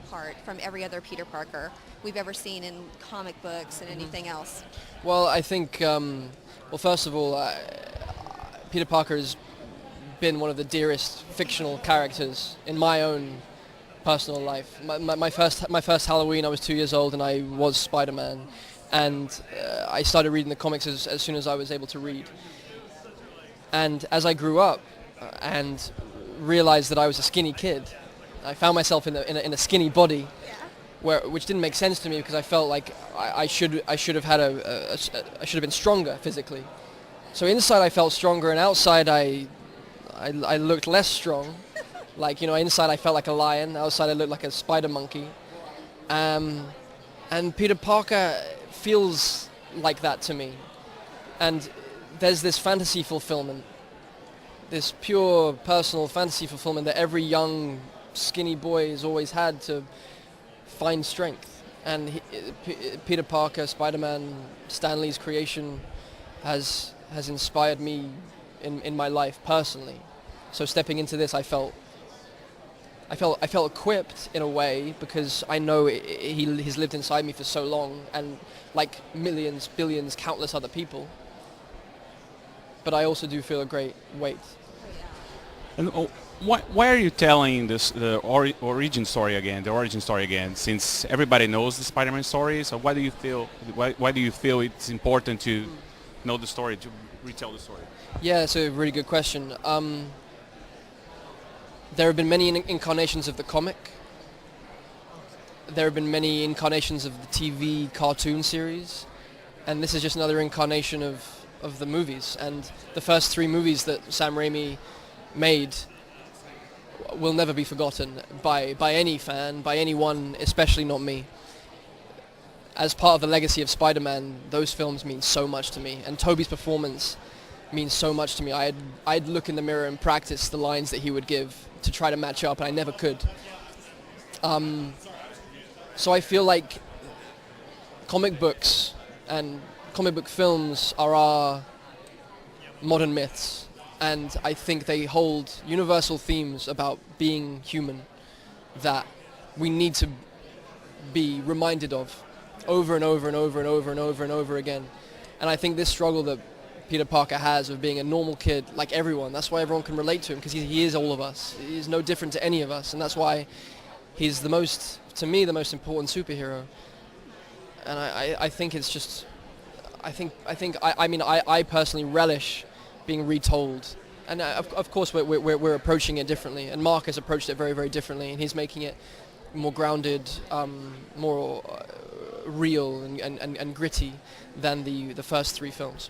apart from every other Peter Parker we've ever seen in comic books and anything else? Well, I think, first of all, Peter Parker has been one of the dearest fictional characters in my own personal life. My first Halloween, I was 2 years old, and I was Spider-Man, and I started reading the comics as soon as I was able to read. And as I grew up and realized that I was a skinny kid, I found myself in a skinny body, which didn't make sense to me because I felt like I should have been stronger physically. So inside I felt stronger, and outside I looked less strong. Like, inside I felt like a lion, outside I looked like a spider monkey. And Peter Parker feels like that to me. And there's this fantasy fulfillment, this pure personal fantasy fulfillment that every young skinny boy has always had to find strength. And Peter Parker, Spider-Man, Stan Lee's creation has inspired me in my life personally. So stepping into this, I felt equipped in a way because I know he's lived inside me for so long, and like millions, billions, countless other people. But I also do feel a great weight. And why are you telling the origin story again? Since everybody knows the Spider-Man story, so why do you feel it's important to know the story, to retell the story? Yeah, that's a really good question. There have been many incarnations of the comic. There have been many incarnations of the TV cartoon series, and this is just another incarnation of the movies. And the first three movies that Sam Raimi made will never be forgotten by any fan, by anyone, especially not me. As part of the legacy of Spider-Man, those films mean so much to me, and Tobey's performance means so much to me. I'd look in the mirror and practice the lines that he would give to try to match up, and I never could. So I feel like comic books and comic book films are our modern myths, and I think they hold universal themes about being human that we need to be reminded of over and over and over and over and over and over again. And I think this struggle that Peter Parker has of being a normal kid like everyone, that's why everyone can relate to him, because he is all of us. He's no different to any of us, and that's why he's the most important superhero. And I think it's just, I personally relish being retold. And of course we're approaching it differently, and Mark has approached it very, very differently, and he's making it more grounded, more real and gritty than the first three films.